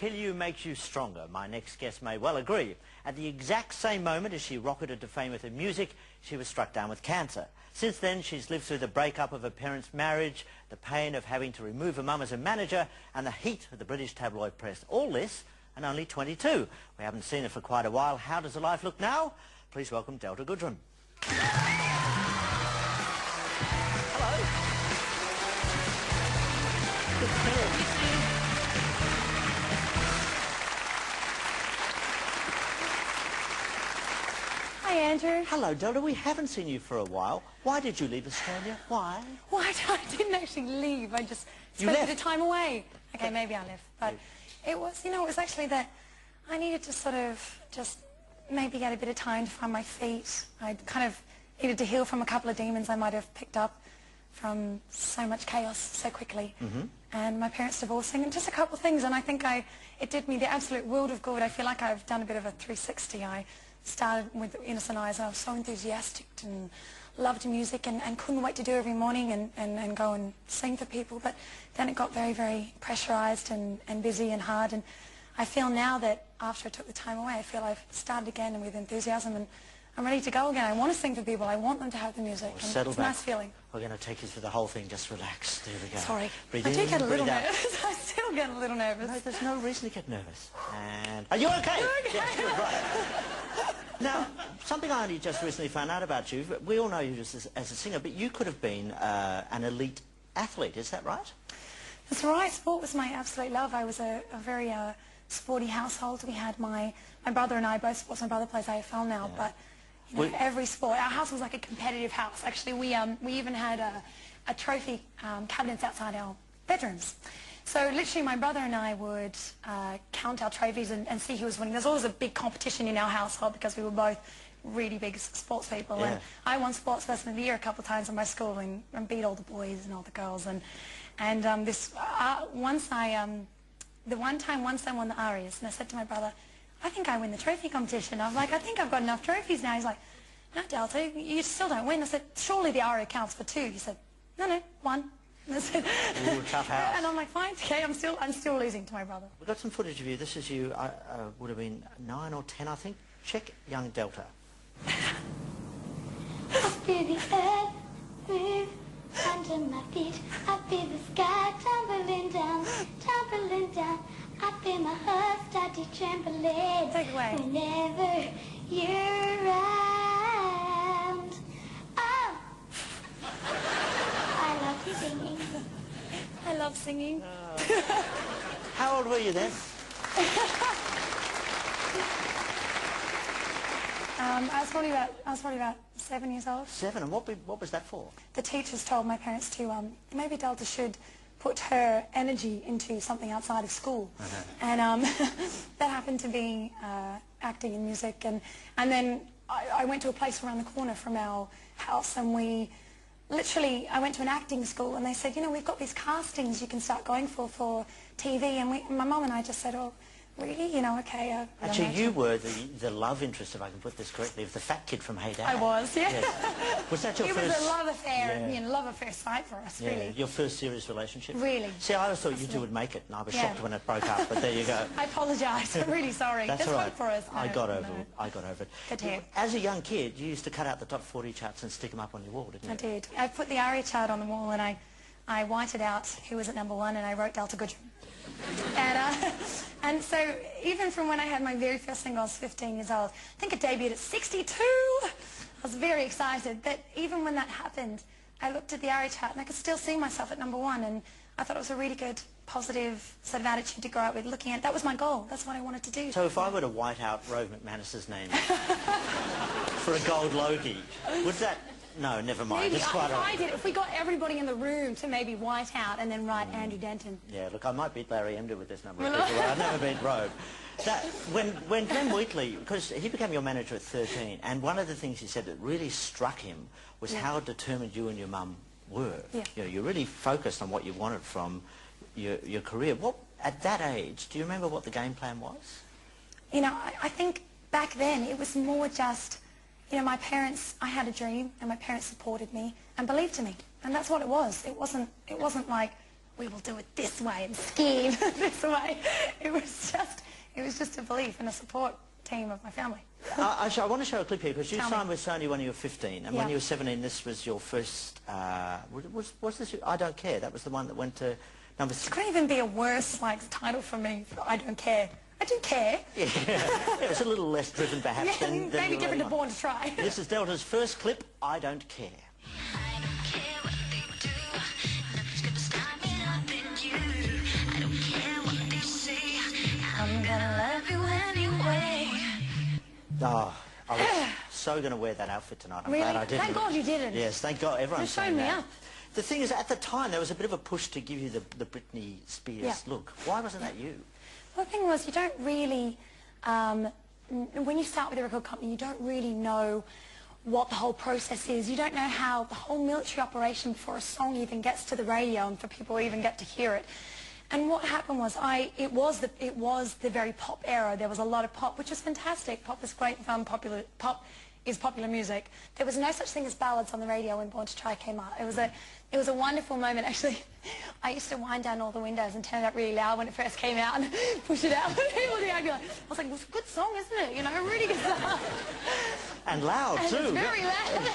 kill you makes you stronger. My next guest may well agree. At the exact same moment as she rocketed to fame with her music, she was struck down with cancer. Since then, she's lived through the breakup of her parents' marriage, the pain of having to remove her mum as a manager, and the heat of the British tabloid press. All this, and only 22. We haven't seen her for quite a while. How does her life look now? Please welcome Delta Goodrem. Hello. Good to see you. Hi, Andrew. Hello, Delta. We haven't seen you for a while. Why did you leave Australia? Why? Well, I didn't actually leave. I just spent a bit of time away. Okay, maybe I left. But it was, you know, it was actually that I needed to sort of just maybe get a bit of time to find my feet. I kind of needed to heal from a couple of demons I might have picked up from so much chaos so quickly. And my parents divorcing and just a couple of things. And I think it did me the absolute world of good. I feel like I've done a bit of a 360. I started with innocent eyes and I was so enthusiastic and loved music and couldn't wait to do it every morning and go and sing for people. But then it got very, very pressurized and busy and hard. And I feel now that after I took the time away, I feel I've started again and with enthusiasm and I'm ready to go again. I want to sing for people. I want them to have the music. Well, settle it's a back. nice feeling. We're going to take you through the whole thing. Just relax. There we go. Sorry. Breathe I do in, get a little breathe out. nervous. I still get a little nervous. No, there's no reason to get nervous. And are you okay? Okay. Yes, good, right. Now, something I only just recently found out about you. We all know you just as a singer, but you could have been an elite athlete. Is that right? That's right. Sport was my absolute love. I was a very sporty household. We had my brother and I both sports. My brother plays AFL now, but you know, every sport. Our house was like a competitive house. Actually, we even had a trophy cabinets outside our bedrooms. So literally my brother and I would count our trophies and see who was winning. There's always a big competition in our household because we were both really big sports people. And I won Sports Person of the Year a couple of times in my school and beat all the boys and all the girls. And once I won the Arias and I said to my brother, I think I win the trophy competition. I was like, I think I've got enough trophies now. He's like, no, Delta, you still don't win. I said, surely the Aria counts for 2. He said, no, 1. I said, ooh, tough house. And I'm like, fine, okay, I'm still losing to my brother. We've got some footage of you. This is you, would have been 9 or 10, I think. Check young Delta. I feel the earth move under my feet. I feel the sky tumbling down, tumbling down. I feel my heart start to trembling. Take it away. Whenever you're around. Oh! I love singing. I love singing. How old were you then? I was probably about 7 years old. 7, and what was that for? The teachers told my parents to maybe Delta should put her energy into something outside of school. And that happened to be acting and music. And then I went to a place around the corner from our house and I went to an acting school and they said, you know, we've got these castings you can start going for TV. And my mum and I just said, oh, really? You know, okay. Actually, you were the love interest, if I can put this correctly, of the fat kid from Hey Dad. I was, yeah. Yes. Was that your first... It was a love affair, you know, love affair sight for us, really. Your first serious relationship? Really. See, I always thought you two would make it, and I was shocked when it broke up, but there you go. I apologise. I'm really sorry. That's all right. For us. No, I got over it. I got over it. Good to hear. As a young kid, you used to cut out the top 40 charts and stick them up on your wall, didn't you? I did. I put the ARIA chart on the wall and I whited out who was at #1 and I wrote Delta Goodrem. And so even from when I had my very first single, I was 15 years old. I think it debuted at 62. I was very excited. But even when that happened, I looked at the ARIA chart and I could still see myself at #1. And I thought it was a really good, positive sort of attitude to grow up with. Looking at that was my goal. That's what I wanted to do. So if I were to white out Rove McManus's name for a gold Logie, would that... No, never mind. Maybe if we got everybody in the room to maybe white out and then write Andrew Denton. Yeah, look, I might beat Larry Emder with this number of people. I've never beat Rove. When Glenn Wheatley, because he became your manager at 13, and one of the things he said that really struck him was how determined you and your mum were. Yeah. You know, you really focused on what you wanted from your career. At that age, do you remember what the game plan was? You know, I think back then it was more just... You know, my parents, I had a dream and my parents supported me and believed in me. And that's what it was. It wasn't like, we will do it this way and ski this way. It was just a belief and a support team of my family. Actually, I want to show a clip here because you signed with Sony when you were 15, and when you were 17, this was your first. Was this? I Don't Care. That was the one that went to number 6. It couldn't even be a worse title for me. I Don't Care. I do care. Yeah, it was a little less driven perhaps than maybe different to Born to Try. This is Delta's first clip, I Don't Care. I don't care what they do, nothing's gonna stop me loving you. I don't care what they say, I'm gonna love you anyway. Oh, I was so going to wear that outfit tonight. I'm glad I didn't. Thank God you didn't. Yes, thank God. Everyone's saying me that. up. The thing is, at the time, there was a bit of a push to give you the Britney Spears look. Why wasn't that you? Well, the thing was, you don't really, when you start with a record company, you don't really know what the whole process is. You don't know how the whole military operation before a song even gets to the radio and for people to even get to hear it. And what happened was, it was the very pop era. There was a lot of pop, which was fantastic. Pop is great fun. Pop is popular music. There was no such thing as ballads on the radio when Born to Try came out. It was a wonderful moment. Actually, I used to wind down all the windows and turn it up really loud when it first came out and push it out. People would be like, I was like, well, it's a good song, isn't it? You know, really good song. And loud too. And it's very loud.